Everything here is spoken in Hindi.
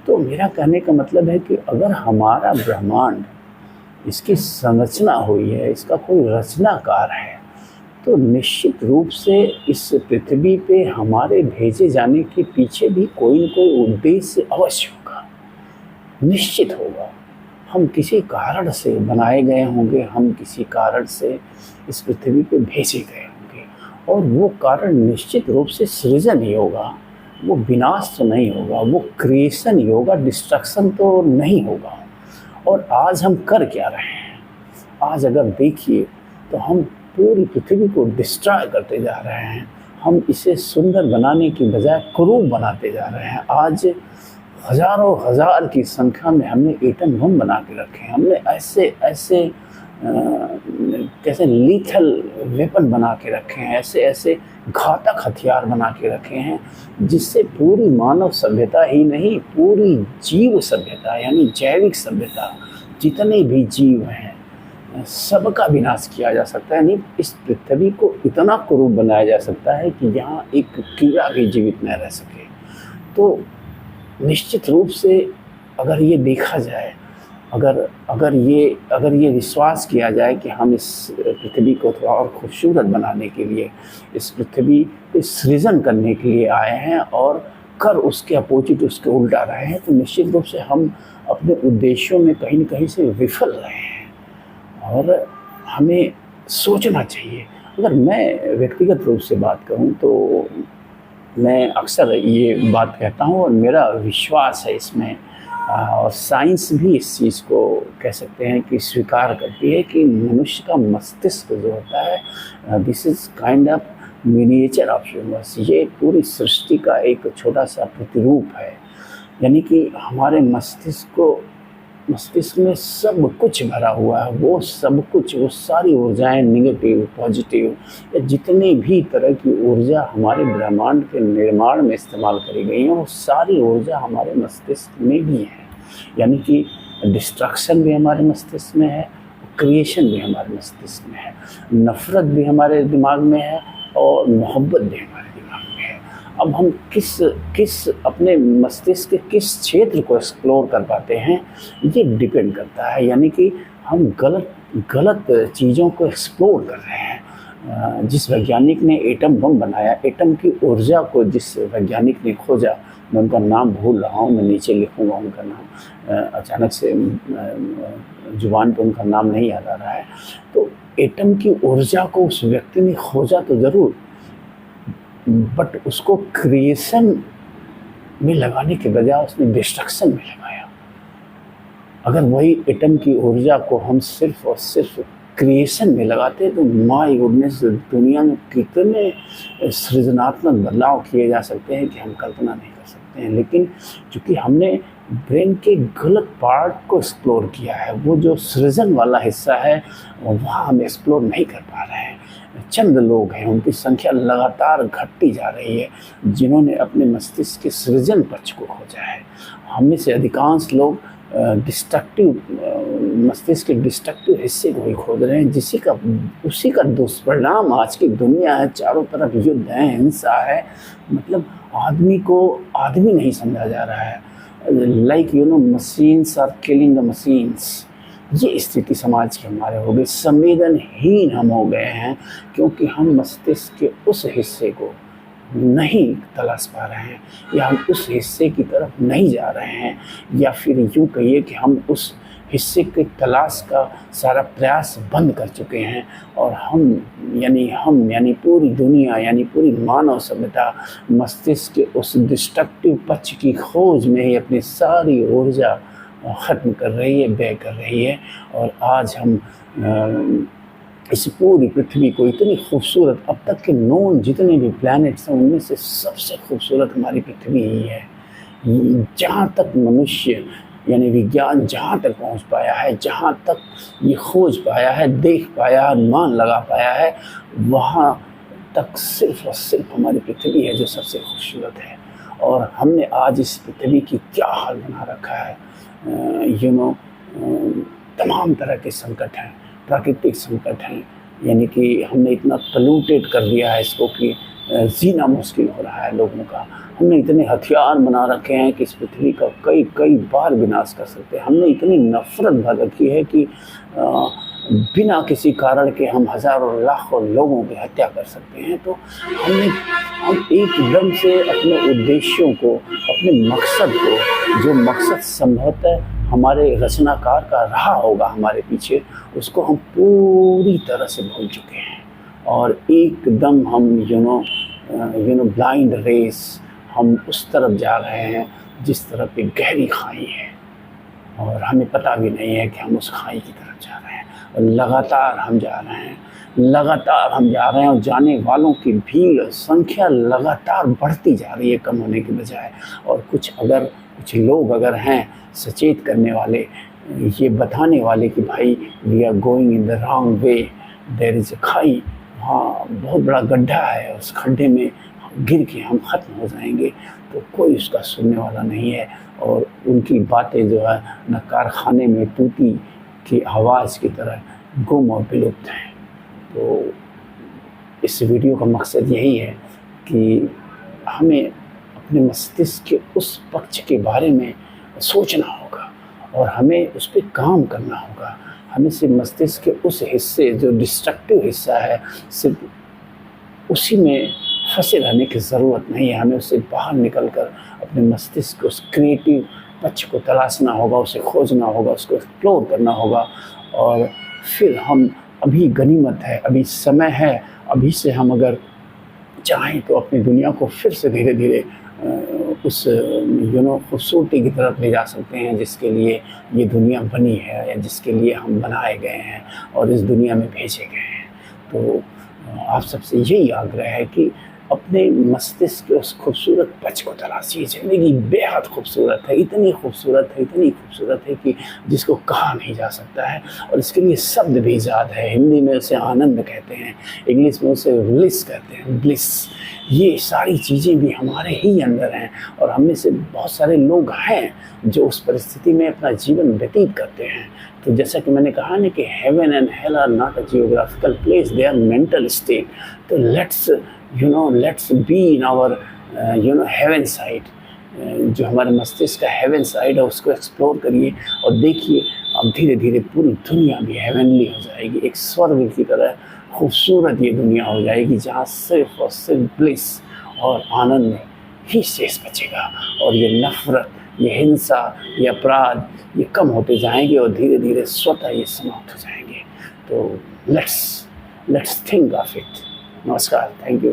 तो मेरा कहने का मतलब है कि अगर हमारा ब्रह्मांड, इसकी संरचना हुई है, इसका कोई रचनाकार है, तो निश्चित रूप से इस पृथ्वी पे हमारे भेजे जाने के पीछे भी कोई न कोई उद्देश्य अवश्य होगा, निश्चित होगा। हम किसी कारण से बनाए गए होंगे, हम किसी कारण से इस पृथ्वी पे भेजे गए होंगे, और वो कारण निश्चित रूप से सृजन ही होगा, वो विनाश तो नहीं होगा, वो क्रिएशन ही होगा, डिस्ट्रक्शन तो नहीं होगा। और आज हम कर क्या रहे हैं? आज अगर देखिए तो हम पूरी पृथ्वी को डिस्ट्रॉय करते जा रहे हैं। हम इसे सुंदर बनाने की बजाय क्रूर बनाते जा रहे हैं। आज हज़ारों हज़ार की संख्या में हमने एटम बम बना के रखे हैं। हमने ऐसे ऐसे कैसे लीथल वेपन बना के रखे हैं, ऐसे ऐसे घातक हथियार बना के रखे हैं, जिससे पूरी मानव सभ्यता ही नहीं, पूरी जीव सभ्यता यानी जैविक सभ्यता, जितने भी जीव हैं, सबका विनाश किया जा सकता है। नहीं, इस पृथ्वी को इतना क्रूर बनाया जा सकता है कि यहाँ एक कीड़ा भी जीवित न रह सके। तो निश्चित रूप से अगर ये देखा जाए, अगर ये विश्वास किया जाए कि हम इस पृथ्वी को थोड़ा और खूबसूरत बनाने के लिए, इस पृथ्वी को सृजन करने के लिए आए हैं और कर उसके अपोजिट, उसके उल्टा रहे हैं, तो निश्चित रूप से हम अपने उद्देश्यों में कहीं न कहीं से विफल रहे हैं। और हमें सोचना चाहिए। अगर मैं व्यक्तिगत रूप से बात करूं तो मैं अक्सर ये बात कहता हूं और मेरा विश्वास है इसमें, और साइंस भी इस चीज़ को कह सकते हैं कि स्वीकार करती है कि मनुष्य का मस्तिष्क जो होता है, this is kind of miniature of universe. ये पूरी सृष्टि का एक छोटा सा प्रतिरूप है। यानी कि हमारे मस्तिष्क में सब कुछ भरा हुआ है। वो सब कुछ, वो सारी ऊर्जाएं, नेगेटिव, पॉजिटिव, या जितनी भी तरह की ऊर्जा हमारे ब्रह्मांड के निर्माण में इस्तेमाल करी गई है, वो सारी ऊर्जा हमारे मस्तिष्क में भी है। यानी कि डिस्ट्रक्शन भी हमारे मस्तिष्क में है, क्रिएशन भी हमारे मस्तिष्क में है, नफ़रत भी हमारे दिमाग में है, और मोहब्बत भी हमारे दिमाग में है। अब हम किस अपने मस्तिष्क के किस क्षेत्र को एक्सप्लोर कर पाते हैं, ये डिपेंड करता है। यानी कि हम गलत चीज़ों को एक्सप्लोर कर रहे हैं। जिस वैज्ञानिक ने एटम बम बनाया, एटम की ऊर्जा को जिस वैज्ञानिक ने खोजा, मैं उनका नाम भूल रहा हूँ, मैं नीचे लिखूँगा उनका नाम, अचानक से जुबान पे उनका नाम नहीं याद आ रहा है। तो एटम की ऊर्जा को उस व्यक्ति ने खोजा तो ज़रूर, बट उसको क्रिएशन में लगाने के बजाय उसने डिस्ट्रक्शन में लगाया। अगर वही एटम की ऊर्जा को हम सिर्फ और सिर्फ क्रिएशन में लगाते तो माय गुडनेस, दुनिया में कितने सृजनात्मक बदलाव किए जा सकते हैं कि हम कल्पना नहीं कर सकते हैं। लेकिन चूँकि हमने ब्रेन के गलत पार्ट को एक्सप्लोर किया है, वो जो सृजन वाला हिस्सा है वहाँ हम एक्सप्लोर नहीं कर पा रहे हैं। चंद लोग हैं, उनकी संख्या लगातार घटती जा रही है, जिन्होंने अपने मस्तिष्क के सृजन पक्ष को खोजा है। हम में से अधिकांश लोग मस्तिष्क के डिस्ट्रक्टिव हिस्से को ही खोज रहे हैं, उसी का दुष्परिणाम आज की दुनिया है। चारों तरफ युद्ध है, हिंसा है, मतलब आदमी को आदमी नहीं समझा जा रहा है। Like machines are killing the machines. ये स्थिति समाज के हमारे हो गई। संवेदनहीन हम हो गए हैं, क्योंकि हम मस्तिष्क के उस हिस्से को नहीं तलाश पा रहे हैं, या हम उस हिस्से की तरफ नहीं जा रहे हैं, या फिर यूँ कहिए कि हम उस हिस्से के तलाश का सारा प्रयास बंद कर चुके हैं। और हम यानी पूरी दुनिया, यानी पूरी मानव सभ्यता मस्तिष्क के उस डिस्ट्रक्टिव पक्ष की खोज में ही अपनी सारी ऊर्जा ख़त्म कर रही है, व्यय कर रही है। और आज हम इस पूरी पृथ्वी को इतनी खूबसूरत, अब तक के नोन जितने भी प्लैनेट्स हैं उनमें से सबसे खूबसूरत हमारी पृथ्वी ही है। जहाँ तक मनुष्य यानी विज्ञान जहाँ तक पहुँच पाया है, जहाँ तक ये खोज पाया है, देख पाया, अनुमान लगा पाया है, वहाँ तक सिर्फ और सिर्फ हमारी पृथ्वी है जो सबसे खूबसूरत है। और हमने आज इस पृथ्वी की क्या हाल बना रखा है। तमाम तरह के संकट हैं, प्राकृतिक संकट हैं, यानी कि हमने इतना पोल्यूटेड कर दिया है इसको कि जीना मुश्किल हो रहा है लोगों का। हमने इतने हथियार बना रखे हैं कि इस पृथ्वी का कई कई बार विनाश कर सकते हैं। हमने इतनी नफरत भर रखी है कि बिना किसी कारण के हम हज़ारों लाखों लोगों की हत्या कर सकते हैं। तो हम एकदम से अपने उद्देश्यों को, अपने मकसद को, जो मकसद संभवतः हमारे रचनाकार का रहा होगा हमारे पीछे, उसको हम पूरी तरह से भूल चुके हैं। और एकदम हम ब्लाइंड रेस, हम उस तरफ जा रहे हैं जिस तरफ एक गहरी खाई है और हमें पता भी नहीं है कि हम उस खाई की तरफ जा रहे हैं। और लगातार हम जा रहे हैं और जाने वालों की भीड़, संख्या लगातार बढ़ती जा रही है, कम होने के बजाय। और कुछ लोग अगर हैं सचेत करने वाले, ये बताने वाले कि भाई we are going in the wrong way, there is a खाई, वहाँ बहुत बड़ा गड्ढा है, उस खड्डे में गिर के हम ख़त्म हो जाएंगे, तो कोई उसका सुनने वाला नहीं है। और उनकी बातें जो है न कारखाने में टूटी की आवाज़ की तरह गुम और विलुप्त हैं। तो इस वीडियो का मकसद यही है कि हमें अपने मस्तिष्क के उस पक्ष के बारे में सोचना होगा और हमें उस पर काम करना होगा। हमें सिर्फ मस्तिष्क के उस हिस्से, जो डिस्ट्रक्टिव हिस्सा है, सिर्फ उसी में फंसे रहने की ज़रूरत नहीं है। हमें उससे बाहर निकलकर अपने मस्तिष्क के उस क्रिएटिव पक्ष को तलाशना होगा, उसे खोजना होगा, उसको एक्सप्लोर करना होगा। और फिर हम, अभी गनीमत है, अभी समय है, अभी से हम अगर चाहें तो अपनी दुनिया को फिर से धीरे धीरे उस खूबसूरती की तरफ ले जा सकते हैं जिसके लिए ये दुनिया बनी है, या जिसके लिए हम बनाए गए हैं और इस दुनिया में भेजे गए हैं। तो आप सबसे यही आग्रह है कि अपने मस्तिष्क के उस खूबसूरत पक्ष को तलाशिए। ज़िंदगी बेहद खूबसूरत है, इतनी खूबसूरत है कि जिसको कहा नहीं जा सकता है। और इसके लिए शब्द भी ईजाद है। हिंदी में उसे आनंद कहते हैं, इंग्लिश में उसे ब्लिस कहते हैं, ब्लिस। ये सारी चीज़ें भी हमारे ही अंदर हैं और हम में से बहुत सारे लोग हैं जो उस परिस्थिति में अपना जीवन व्यतीत करते हैं। तो जैसा कि मैंने कहा ना कि heaven and hell are not a geographical place, they are mental state. तो let's be in our heaven side. जो हमारे मस्तिष्क का हेवन साइड है उसको एक्सप्लोर करिए और देखिए, अब धीरे धीरे पूरी दुनिया भी हेवनली हो जाएगी। एक स्वर्ग की तरह खूबसूरत ये दुनिया हो जाएगी जहाँ सिर्फ और सिर्फ ब्लिस और आनंद ही शेष बचेगा। और ये नफरत, ये हिंसा, ये अपराध, ये कम होते जाएंगे और धीरे धीरे स्वतः ये समाप्त हो जाएंगे। तो लेट्स थिंक ऑफ इट। नमस्कार, थैंक यू।